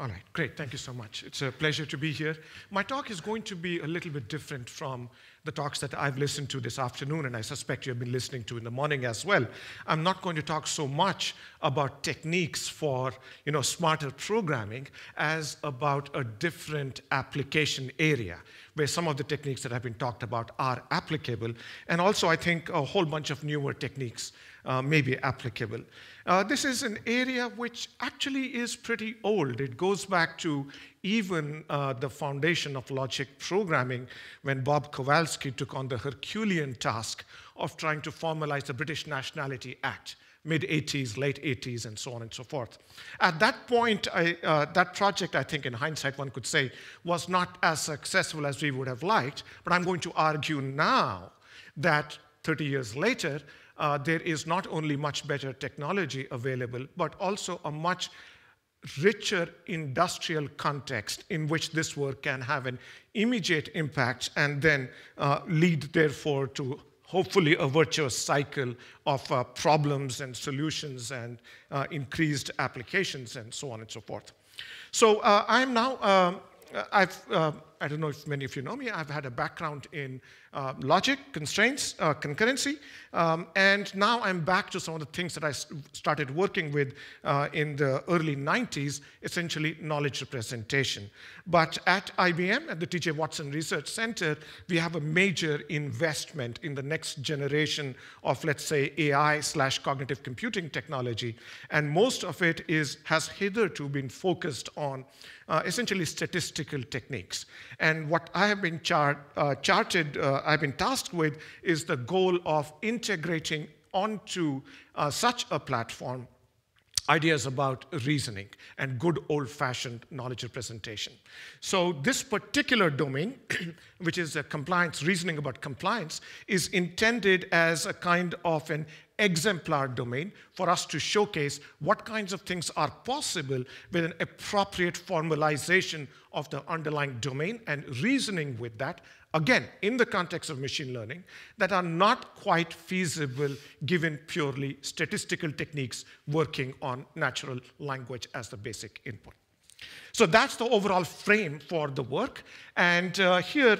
All right, great. Thank you so much. It's a pleasure to be here. My talk is going to be a little bit different from the talks that I've listened to this afternoon, and I suspect you have been listening to in the morning as well. I'm not going to talk so much about techniques for smarter programming as about a different application area where some of the techniques that have been talked about are applicable, and also I think a whole bunch of newer techniques may be applicable. This is an area which actually is pretty old. It goes back to even the foundation of logic programming when Bob Kowalski took on the Herculean task of trying to formalize the British Nationality Act, mid-80s, late 80s, and so on and so forth. At that point, that project, I think in hindsight, one could say, was not as successful as we would have liked, but I'm going to argue now that 30 years later, there is not only much better technology available, but also a much richer industrial context in which this work can have an immediate impact and then lead, therefore, to hopefully a virtuous cycle of problems and solutions and increased applications and so on and so forth. So I'm now, I don't know if many of you know me, I've had a background in logic, constraints, concurrency, and now I'm back to some of the things that I started working with in the early 90s, essentially knowledge representation. But at IBM, at the T.J. Watson Research Center, we have a major investment in the next generation of, let's say, AI/cognitive computing technology, and most of it has hitherto been focused on essentially statistical techniques. And what I have been I've been tasked with is the goal of integrating onto such a platform ideas about reasoning and good old-fashioned knowledge representation. So this particular domain, which is compliance, reasoning about compliance, is intended as a kind of an exemplar domain for us to showcase what kinds of things are possible with an appropriate formalization of the underlying domain and reasoning with that, again, in the context of machine learning, that are not quite feasible given purely statistical techniques working on natural language as the basic input. So that's the overall frame for the work. And here,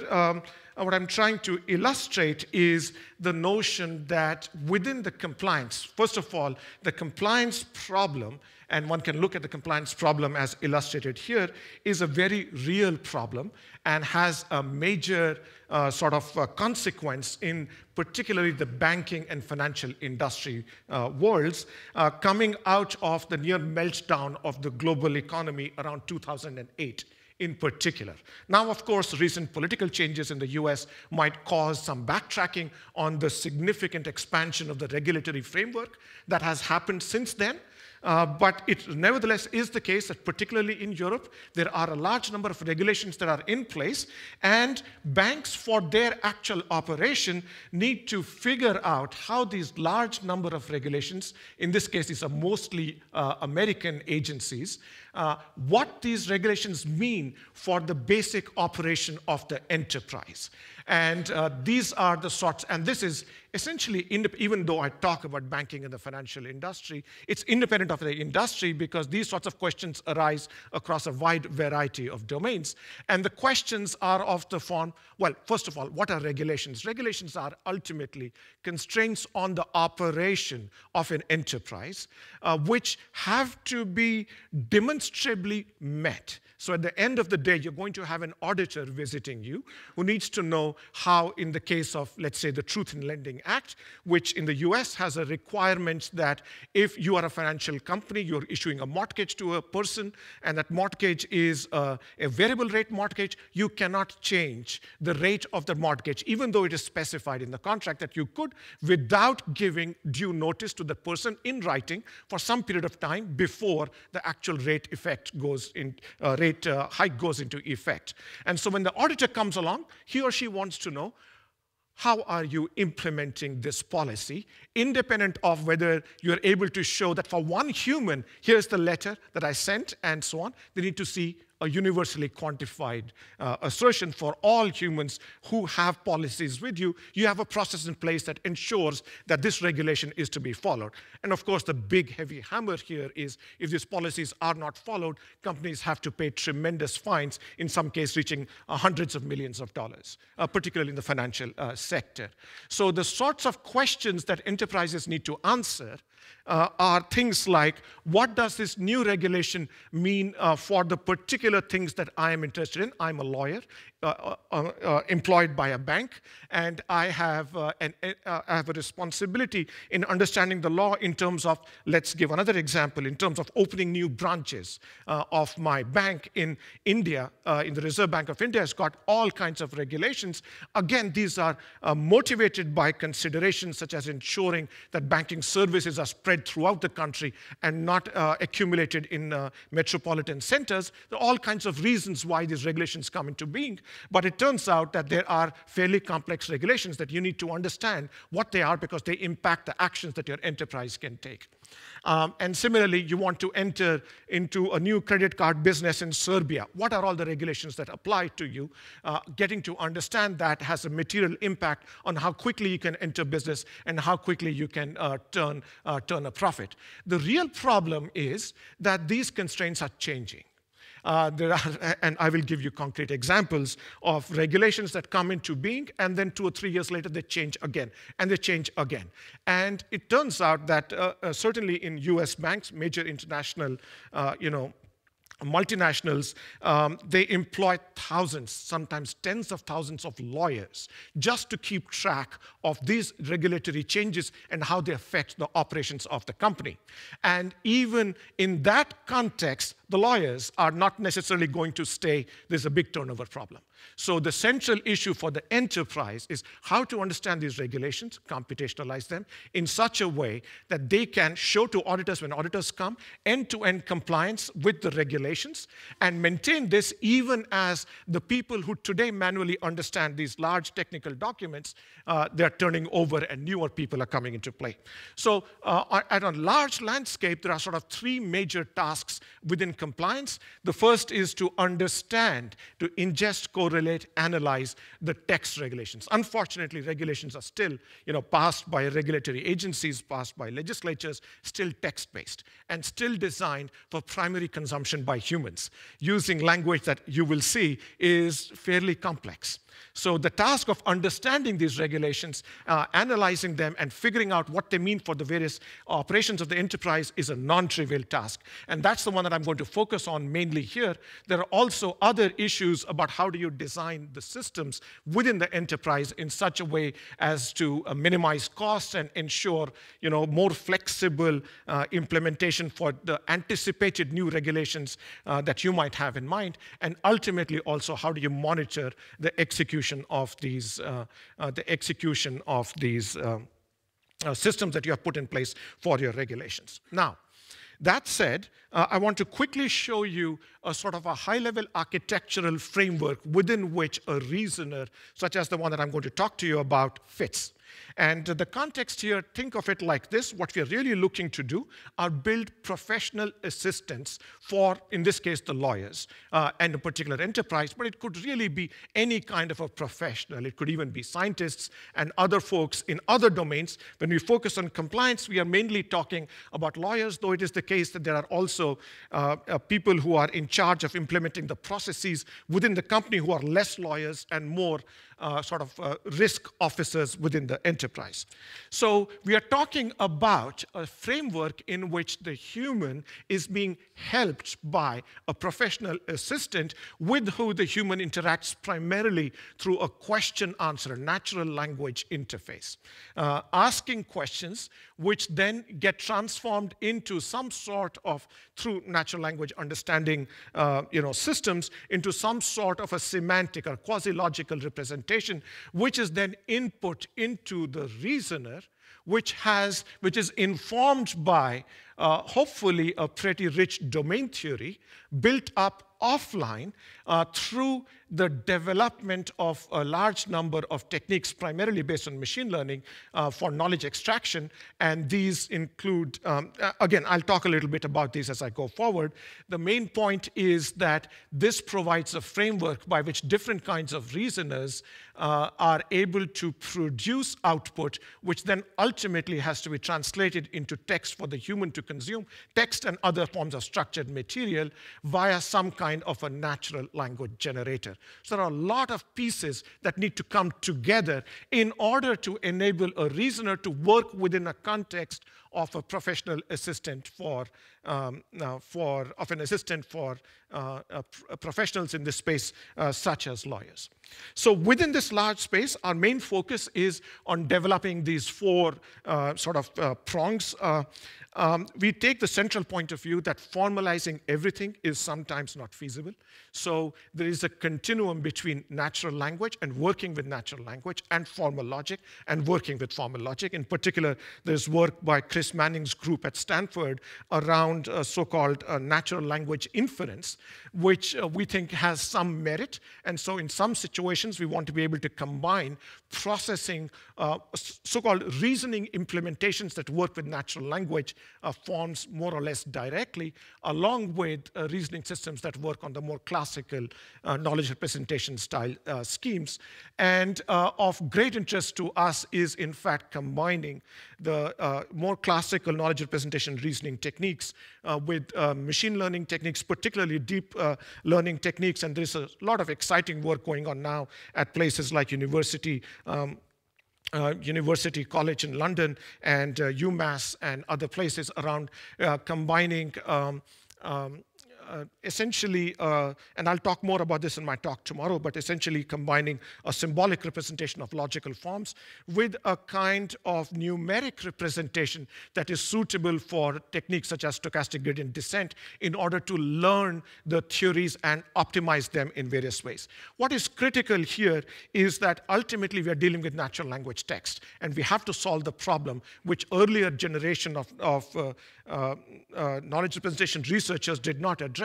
what I'm trying to illustrate is the notion that within the compliance, first of all, the compliance problem, and one can look at the compliance problem as illustrated here, is a very real problem and has a major sort of consequence in particularly the banking and financial industry worlds, coming out of the near meltdown of the global economy around 2008. In particular. Now, of course, recent political changes in the US might cause some backtracking on the significant expansion of the regulatory framework that has happened since then. But it nevertheless is the case that particularly in Europe, there are a large number of regulations that are in place, and banks for their actual operation need to figure out how these large number of regulations, in this case these are mostly American agencies, what these regulations mean for the basic operation of the enterprise. And these are the sorts, and this is essentially, even though I talk about banking and the financial industry, it's independent of the industry because these sorts of questions arise across a wide variety of domains. And the questions are of the form, well, first of all, what are regulations? Regulations are ultimately constraints on the operation of an enterprise, which have to be demonstrably met. So at the end of the day, you're going to have an auditor visiting you who needs to know how, in the case of, let's say, the Truth in Lending Act, which in the US has a requirement that if you are a financial company, you're issuing a mortgage to a person, and that mortgage is a variable rate mortgage, you cannot change the rate of the mortgage, even though it is specified in the contract that you could, without giving due notice to the person in writing for some period of time before the actual rate effect goes in, hike goes into effect. And so when the auditor comes along, he or she wants to know, how are you implementing this policy, independent of whether you're able to show that for one human, here's the letter that I sent, and so on. They need to see a universally quantified assertion for all humans who have policies with you. You have a process in place that ensures that this regulation is to be followed. And of course, the big heavy hammer here is if these policies are not followed, companies have to pay tremendous fines, in some cases reaching hundreds of millions of dollars, particularly in the financial sector. So the sorts of questions that enterprises need to answer are things like, what does this new regulation mean for the particular things that I am interested in? I'm a lawyer employed by a bank, and I have a responsibility in understanding the law in terms of, let's give another example, in terms of opening new branches of my bank in India, in the Reserve Bank of India has got all kinds of regulations. Again, these are motivated by considerations such as ensuring that banking services are spread throughout the country and not accumulated in metropolitan centers. There are all kinds of reasons why these regulations come into being, but it turns out that there are fairly complex regulations that you need to understand what they are because they impact the actions that your enterprise can take. And similarly, you want to enter into a new credit card business in Serbia. What are all the regulations that apply to you? Getting to understand that has a material impact on how quickly you can enter business and how quickly you can turn a profit. The real problem is that these constraints are changing. And I will give you concrete examples of regulations that come into being, and then 2 or 3 years later, they change again, and they change again. And it turns out that certainly in US banks, major international, multinationals, they employ thousands, sometimes tens of thousands of lawyers just to keep track of these regulatory changes and how they affect the operations of the company. And even in that context, the lawyers are not necessarily going to stay. There's a big turnover problem. So the central issue for the enterprise is how to understand these regulations, computationalize them in such a way that they can show to auditors when auditors come end-to-end compliance with the regulations and maintain this even as the people who today manually understand these large technical documents, they're turning over and newer people are coming into play. So at a large landscape, there are sort of 3 major tasks within compliance. The first is to understand, to ingest, correlate, analyze the text regulations. Unfortunately, regulations are still passed by regulatory agencies, passed by legislatures, still text-based, and still designed for primary consumption by humans, using language that you will see is fairly complex. So the task of understanding these regulations, analyzing them, and figuring out what they mean for the various operations of the enterprise is a non-trivial task. And that's the one that I'm going to focus on mainly here. There are also other issues about how do you design the systems within the enterprise in such a way as to minimize costs and ensure more flexible implementation for the anticipated new regulations that you might have in mind. And ultimately also, how do you monitor the execution of these systems that you have put in place for your regulations. Now, that said, I want to quickly show you a sort of a high-level architectural framework within which a reasoner, such as the one that I'm going to talk to you about, fits. And the context here, think of it like this. What we are really looking to do are build professional assistants for, in this case, the lawyers and a particular enterprise, but it could really be any kind of a professional. It could even be scientists and other folks in other domains. When we focus on compliance, we are mainly talking about lawyers, though it is the case that there are also people who are in charge of implementing the processes within the company who are less lawyers and more risk officers within the enterprise. So we are talking about a framework in which the human is being helped by a professional assistant with who the human interacts primarily through a question-answer, natural language interface, asking questions which then get transformed into some sort of, through natural language understanding systems, into some sort of a semantic or quasi-logical representation, which is then input into the reasoner, which is informed by hopefully a pretty rich domain theory built up offline through the development of a large number of techniques, primarily based on machine learning, for knowledge extraction. And these include, again, I'll talk a little bit about these as I go forward. The main point is that this provides a framework by which different kinds of reasoners are able to produce output, which then ultimately has to be translated into text for the human to consume, text and other forms of structured material via some kind of a natural language generator. So there are a lot of pieces that need to come together in order to enable a reasoner to work within a context of a professional assistant for professionals in this space, such as lawyers. So within this large space, our main focus is on developing these four prongs. We take the central point of view that formalizing everything is sometimes not feasible. So there is a continuum between natural language and working with natural language, and formal logic and working with formal logic. In particular, there's work by Chris Manning's group at Stanford around so-called natural language inference, which we think has some merit. And so in some situations, we want to be able to combine processing, so-called reasoning implementations that work with natural language forms more or less directly, along with reasoning systems that work on the more classical knowledge representation style schemes. And of great interest to us is, in fact, combining the more classical knowledge representation reasoning techniques with machine learning techniques, particularly deep learning techniques. And there's a lot of exciting work going on now at places like University College in London and UMass and other places around combining essentially, and I'll talk more about this in my talk tomorrow, but essentially combining a symbolic representation of logical forms with a kind of numeric representation that is suitable for techniques such as stochastic gradient descent in order to learn the theories and optimize them in various ways. What is critical here is that ultimately we are dealing with natural language text, and we have to solve the problem which earlier generation of knowledge representation researchers did not address,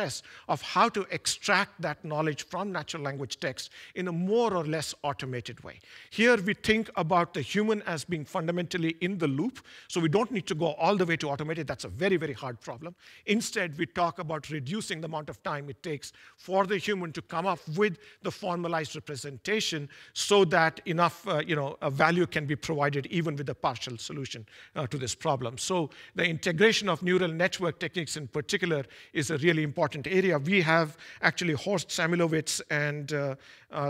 of how to extract that knowledge from natural language text in a more or less automated way. Here we think about the human as being fundamentally in the loop, so we don't need to go all the way to automated. That's a very, very hard problem. Instead, we talk about reducing the amount of time it takes for the human to come up with the formalized representation so that enough a value can be provided even with a partial solution to this problem. So the integration of neural network techniques in particular is a really important area. We have actually Horst Samilowitz and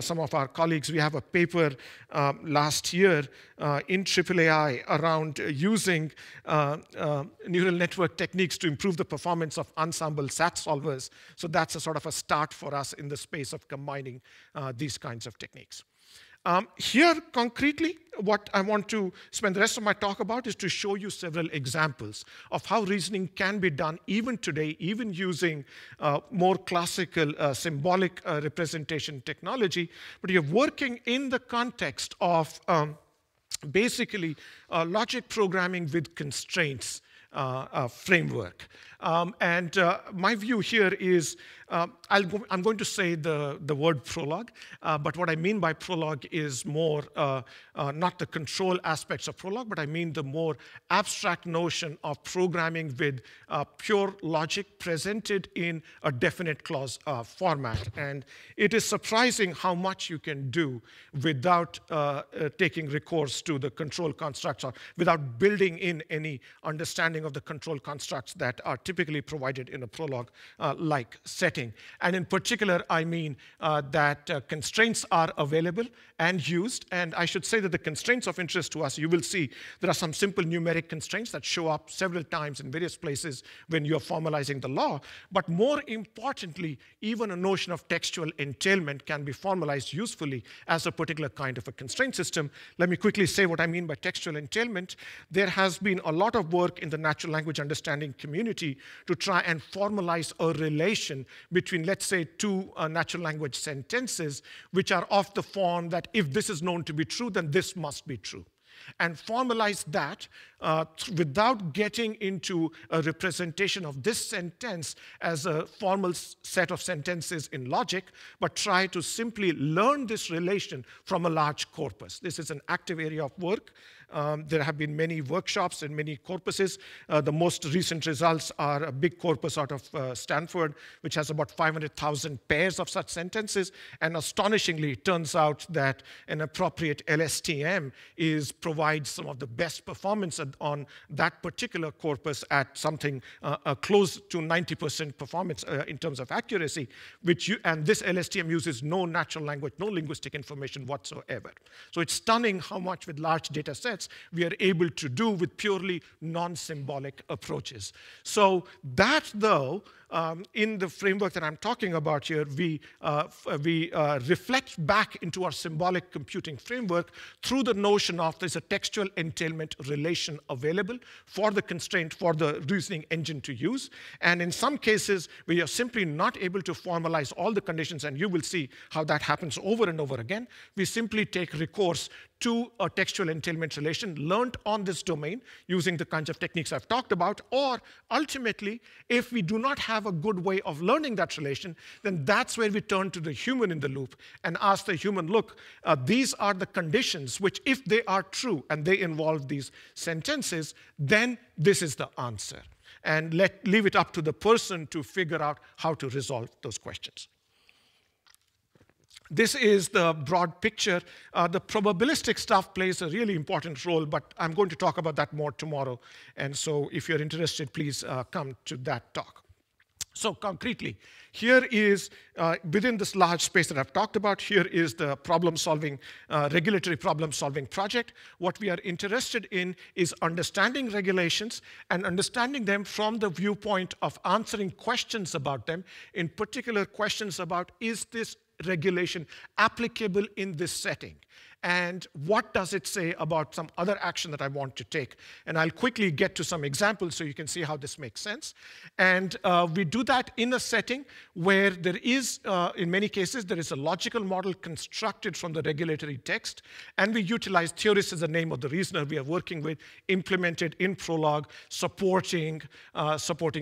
some of our colleagues, we have a paper last year in AAAI around using neural network techniques to improve the performance of ensemble SAT solvers. So that's a sort of a start for us in the space of combining these kinds of techniques. Here, concretely, what I want to spend the rest of my talk about is to show you several examples of how reasoning can be done even today, even using more classical symbolic representation technology. But you're working in the context of basically logic programming with constraints framework. And my view here is, I'm going to say the word prologue, but what I mean by prologue is more not the control aspects of prologue, but I mean the more abstract notion of programming with pure logic presented in a definite clause format. And it is surprising how much you can do without taking recourse to the control constructs or without building in any understanding of the control constructs that are typically provided in a prologue-like setting. And in particular, I mean that constraints are available and used. And I should say that the constraints of interest to us, you will see there are some simple numeric constraints that show up several times in various places when you're formalizing the law. But more importantly, even a notion of textual entailment can be formalized usefully as a particular kind of a constraint system. Let me quickly say what I mean by textual entailment. There has been a lot of work in the natural language understanding community to try and formalize a relation between, let's say, two natural language sentences, which are of the form that if this is known to be true, then this must be true. and formalize that without getting into a representation of this sentence as a formal set of sentences in logic, but try to simply learn this relation from a large corpus. This is an active area of work. There have been many workshops and many corpuses. The most recent results are a big corpus out of Stanford, which has about 500,000 pairs of such sentences. And astonishingly, it turns out that an appropriate LSTM provides some of the best performance on that particular corpus at something close to 90% performance in terms of accuracy, and this LSTM uses no natural language, no linguistic information whatsoever. So it's stunning how much with large data sets we are able to do with purely non-symbolic approaches. So that, though, in the framework that I'm talking about here, we reflect back into our symbolic computing framework through the notion of there's a textual entailment relation available for the constraint, for the reasoning engine to use. And in some cases, we are simply not able to formalize all the conditions, and you will see how that happens over and over again. We simply take recourse to a textual entailment relation learned on this domain using the kinds of techniques I've talked about, or ultimately, if we do not have a good way of learning that relation, then that's where we turn to the human in the loop and ask the human, look, these are the conditions which, if they are true and they involve these sentences, then this is the answer. And leave it up to the person to figure out how to resolve those questions. This is the broad picture. The probabilistic stuff plays a really important role, but I'm going to talk about that more tomorrow. And so if you're interested, please come to that talk. So concretely, here is, within this large space that I've talked about, here is the problem-solving, regulatory problem-solving project. What we are interested in is understanding regulations and understanding them from the viewpoint of answering questions about them, in particular questions about, is this regulation applicable in this setting? And what does it say about some other action that I want to take? And I'll quickly get to some examples so you can see how this makes sense. And we do that in a setting where there is, in many cases, there is a logical model constructed from the regulatory text. And we utilize theorists as the name of the reasoner we are working with, implemented in Prolog, supporting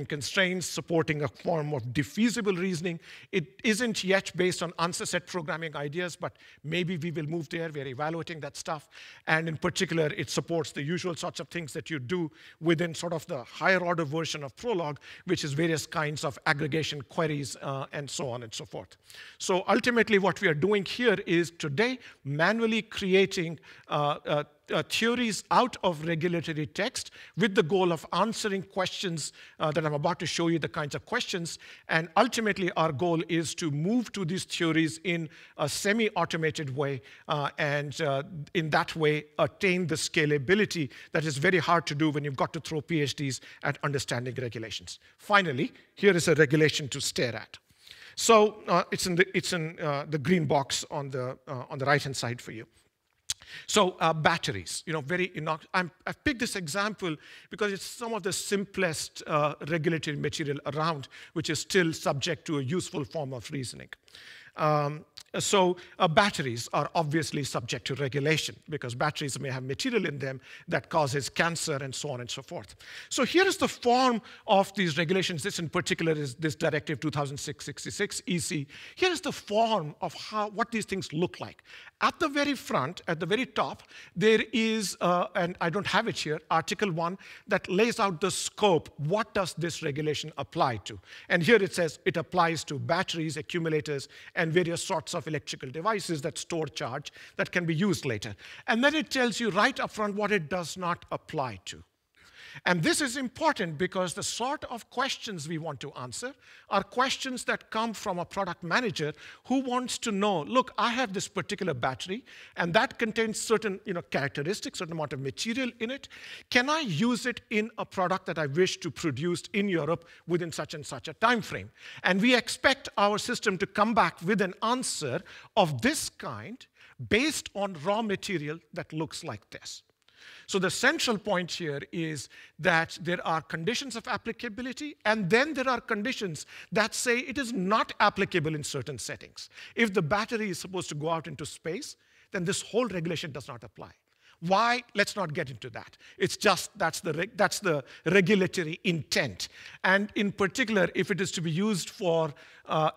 constraints, supporting a form of defeasible reasoning. It isn't yet based on answer set programming ideas, but maybe we will move there. We're evaluating that stuff. And in particular, it supports the usual sorts of things that you do within sort of the higher order version of Prolog, which is various kinds of aggregation queries and so on and so forth. So ultimately, what we are doing here is today manually creating theories out of regulatory text with the goal of answering questions that I'm about to show you, the kinds of questions. And ultimately, our goal is to move to these theories in a semi-automated way and in that way attain the scalability that is very hard to do when you've got to throw PhDs at understanding regulations. Finally, here is a regulation to stare at. So it's in the green box on the right-hand side for you. So batteries, I've picked this example because it's some of the simplest regulatory material around, which is still subject to a useful form of reasoning. So batteries are obviously subject to regulation because batteries may have material in them that causes cancer and so on and so forth. So here is the form of these regulations. This in particular is this Directive 2006-66 EC. Here is the form of what these things look like. At the very front, at the very top, there is, and I don't have it here, Article 1 that lays out the scope. What does this regulation apply to? And here it says it applies to batteries, accumulators, and various sorts of electrical devices that store charge that can be used later. And then it tells you right up front what it does not apply to. And this is important because the sort of questions we want to answer are questions that come from a product manager who wants to know, look, I have this particular battery, and that contains certain characteristics, certain amount of material in it. Can I use it in a product that I wish to produce in Europe within such and such a time frame? And we expect our system to come back with an answer of this kind based on raw material that looks like this. So the central point here is that there are conditions of applicability, and then there are conditions that say it is not applicable in certain settings. If the battery is supposed to go out into space, then this whole regulation does not apply. Why? Let's not get into that. It's just that's the regulatory intent. And in particular, if it is to be used for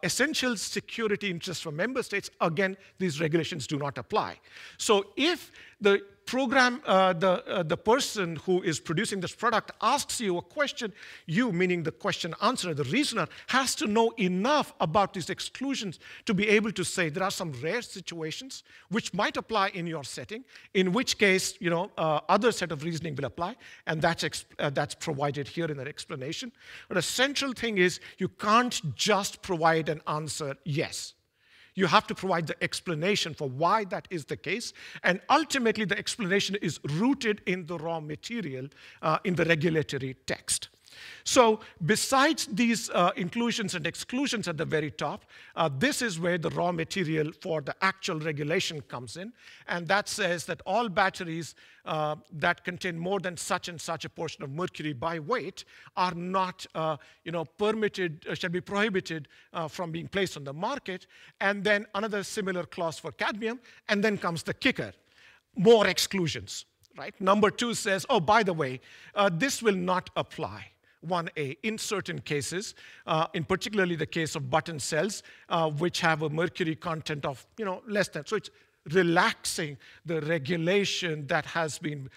essential security interests for member states, again, these regulations do not apply. So if the program, the person who is producing this product asks you a question, you, meaning the question answerer, the reasoner, has to know enough about these exclusions to be able to say there are some rare situations which might apply in your setting, in which case, other set of reasoning will apply, and that's provided here in the explanation. But a central thing is you can't just provide an answer yes. You have to provide the explanation for why that is the case. And ultimately, the explanation is rooted in the raw material in the regulatory text. So besides these inclusions and exclusions at the very top, this is where the raw material for the actual regulation comes in. And that says that all batteries that contain more than such and such a portion of mercury by weight are not permitted, shall be prohibited from being placed on the market. And then another similar clause for cadmium. And then comes the kicker, more exclusions. Right? Number 2 says, oh, by the way, this will not apply. 1A in certain cases, in particularly the case of button cells, which have a mercury content of less than. So it's relaxing the regulation that has been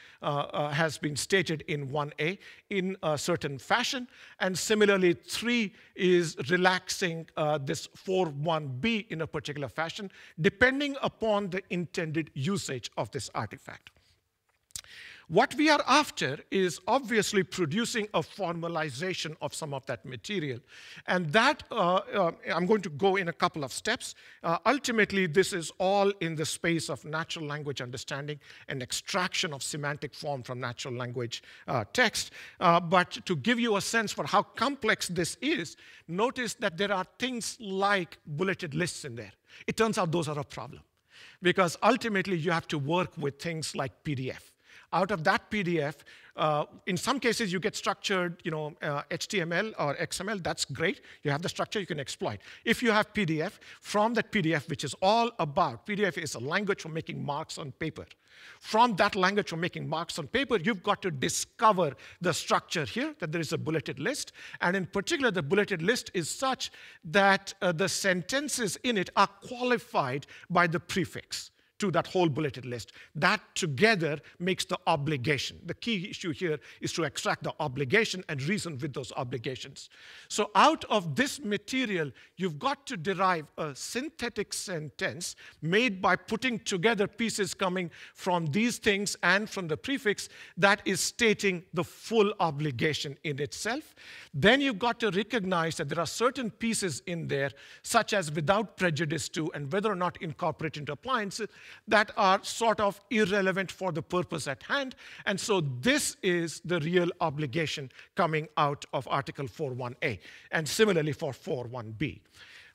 stated in 1A in a certain fashion. And similarly, 3 is relaxing this 4.1b in a particular fashion, depending upon the intended usage of this artifact. What we are after is obviously producing a formalization of some of that material. And that, I'm going to go in a couple of steps. Ultimately, this is all in the space of natural language understanding and extraction of semantic form from natural language text. But to give you a sense for how complex this is, notice that there are things like bulleted lists in there. It turns out those are a problem, because ultimately you have to work with things like PDF. Out of that PDF, in some cases you get structured, HTML or XML. That's great. You have the structure you can exploit. If you have PDF, from that PDF, which is all about, PDF is a language for making marks on paper. From that language for making marks on paper, you've got to discover the structure here, that there is a bulleted list. And in particular, the bulleted list is such that the sentences in it are qualified by the prefix to that whole bulleted list. That together makes the obligation. The key issue here is to extract the obligation and reason with those obligations. So out of this material, you've got to derive a synthetic sentence made by putting together pieces coming from these things and from the prefix that is stating the full obligation in itself. Then you've got to recognize that there are certain pieces in there, such as without prejudice to and whether or not incorporate into appliances, that are sort of irrelevant for the purpose at hand. And so this is the real obligation coming out of Article 4.1a, and similarly for 4.1b.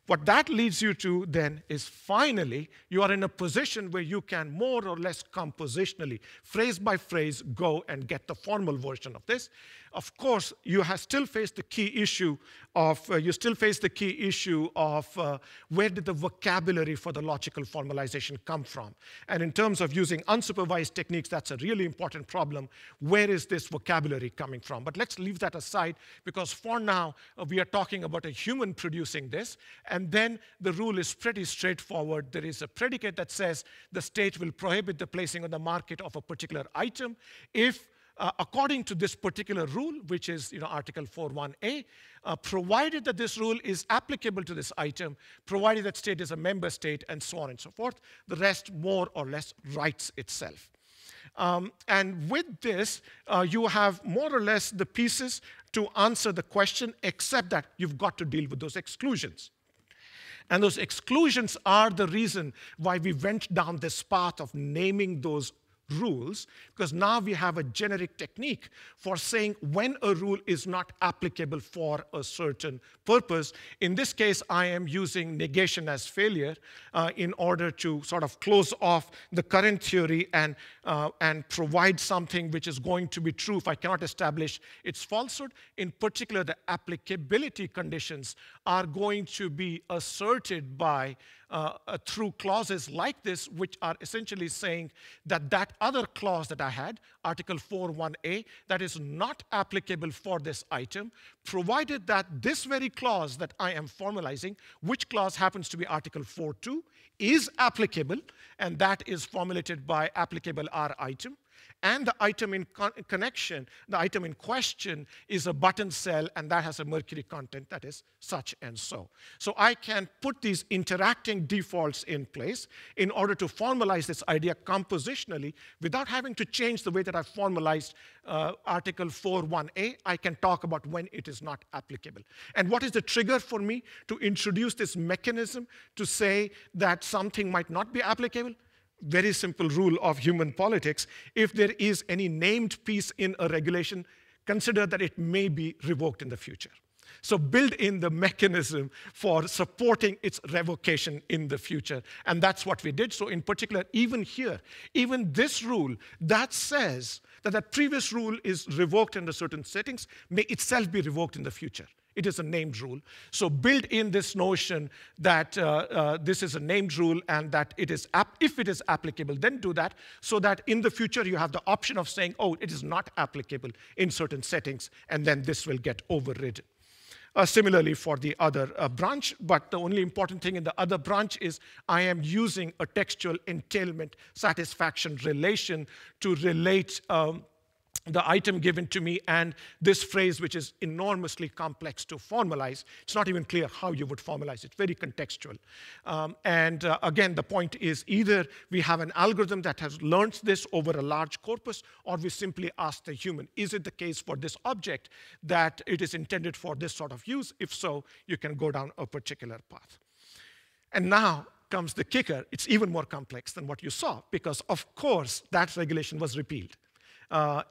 What that leads you to then is finally, you are in a position where you can more or less compositionally, phrase by phrase, go and get the formal version of this. Of course, you have still faced the key issue of, where did the vocabulary for the logical formalization come from? And in terms of using unsupervised techniques, that's a really important problem. Where is this vocabulary coming from? But let's leave that aside, because for now, we are talking about a human producing this. And then the rule is pretty straightforward. There is a predicate that says the state will prohibit the placing on the market of a particular item if, according to this particular rule, which is Article 4.1a, provided that this rule is applicable to this item, provided that state is a member state, and so on and so forth, the rest more or less writes itself. And with this, you have more or less the pieces to answer the question, except that you've got to deal with those exclusions. And those exclusions are the reason why we went down this path of naming those rules, because now we have a generic technique for saying when a rule is not applicable for a certain purpose. In this case, I am using negation as failure in order to sort of close off the current theory and provide something which is going to be true if I cannot establish its falsehood. In particular, the applicability conditions are going to be asserted by through clauses like this, which are essentially saying that that that other clause that I had, Article 4.1a, that is not applicable for this item, provided that this very clause that I am formalizing, which clause happens to be Article 4.2, is applicable, and that is formulated by applicable R item. And the item in connection, the item in question is a button cell, and that has a Mercury content that is such and so. So I can put these interacting defaults in place in order to formalize this idea compositionally without having to change the way that I formalized Article 4.1a. I can talk about when it is not applicable. And what is the trigger for me to introduce this mechanism to say that something might not be applicable? Very simple rule of human politics. If there is any named piece in a regulation, consider that it may be revoked in the future. So build in the mechanism for supporting its revocation in the future. And that's what we did. So in particular, even here, even this rule that says that that previous rule is revoked under certain settings may itself be revoked in the future. It is a named rule. So build in this notion that this is a named rule and that it is if it is applicable, then do that so that in the future you have the option of saying, oh, it is not applicable in certain settings, and then this will get overridden. Similarly for the other branch, but the only important thing in the other branch is I am using a textual entailment satisfaction relation to relate the item given to me and this phrase, which is enormously complex to formalize. It's not even clear how you would formalize it. Very contextual. Again, the point is either we have an algorithm that has learned this over a large corpus, or we simply ask the human, is it the case for this object that it is intended for this sort of use? If so, you can go down a particular path. And now comes the kicker. It's even more complex than what you saw, because of course that regulation was repealed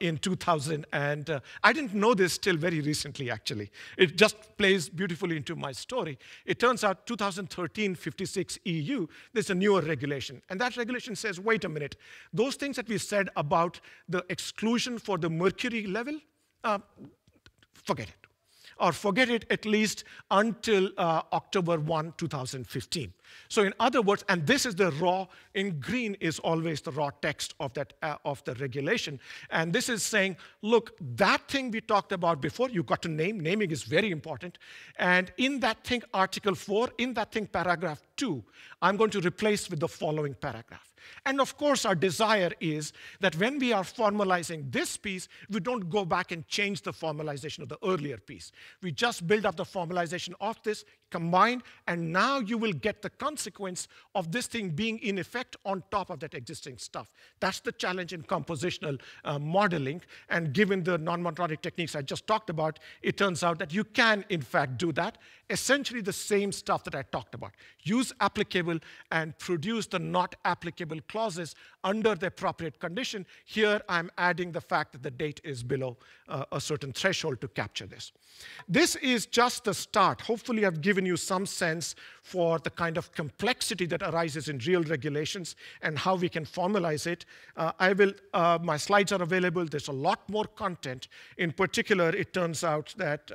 in 2000, and I didn't know this till very recently, actually. It just plays beautifully into my story. It turns out 2013 56 EU, there's a newer regulation, and that regulation says, wait a minute, those things that we said about the exclusion for the mercury level, forget it. Or forget it at least until October 1, 2015. So in other words, and this is the raw, in green is always the raw text of that of the regulation. And this is saying, look, that thing we talked about before, you got to name. Naming is very important. And in that thing, Article 4, in that thing, paragraph 2, I'm going to replace with the following paragraph. And of course, our desire is that when we are formalizing this piece, we don't go back and change the formalization of the earlier piece. We just build up the formalization of this, combined, and now you will get the consequence of this thing being in effect on top of that existing stuff. That's the challenge in compositional modeling. And given the non-monotonic techniques I just talked about, it turns out that you can, in fact, do that. Essentially the same stuff that I talked about. Use applicable and produce the not applicable clauses under the appropriate condition. Here I'm adding the fact that the date is below a certain threshold to capture this. This is just the start. Hopefully I've given you some sense for the kind of complexity that arises in real regulations and how we can formalize it. My slides are available. There's a lot more content. In particular, it turns out that,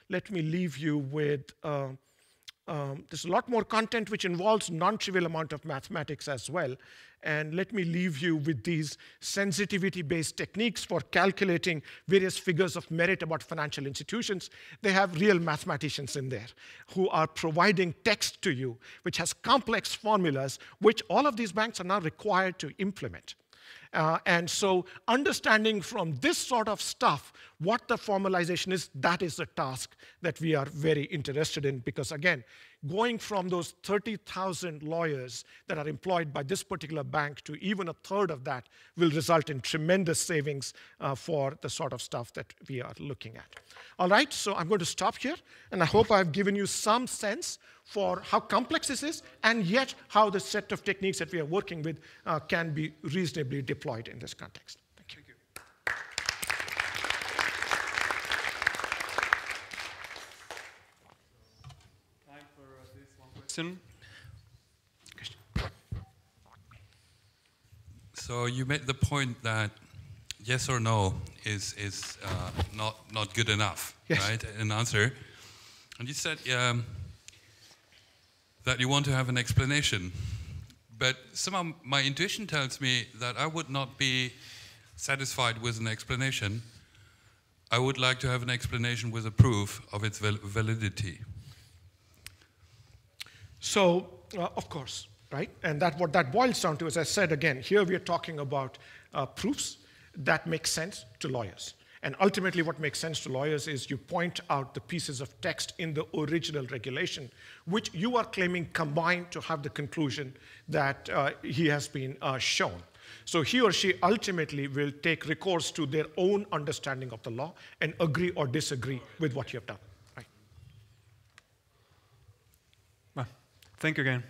let me leave you with, there's a lot more content which involves non-trivial amount of mathematics as well. And let me leave you with these sensitivity-based techniques for calculating various figures of merit about financial institutions. They have real mathematicians in there who are providing text to you, which has complex formulas, which all of these banks are now required to implement. And so understanding from this sort of stuff what the formalization is, that is the task that we are very interested in, because again, going from those 30,000 lawyers that are employed by this particular bank to even a third of that will result in tremendous savings for the sort of stuff that we are looking at. All right, so I'm going to stop here, and I hope I've given you some sense for how complex this is, and yet how the set of techniques that we are working with can be reasonably deployed in this context. Thank you. Time for this one question. So you made the point that yes or no is not good enough, yes, right? An answer. And you said that you want to have an explanation. But somehow my intuition tells me that I would not be satisfied with an explanation. I would like to have an explanation with a proof of its validity. So, of course, right? And what that boils down to, as I said again, here we are talking about proofs that make sense to lawyers. And ultimately what makes sense to lawyers is you point out the pieces of text in the original regulation, which you are claiming combined to have the conclusion that he has been shown. So he or she ultimately will take recourse to their own understanding of the law and agree or disagree with what you have done. Right? Well, thank you again.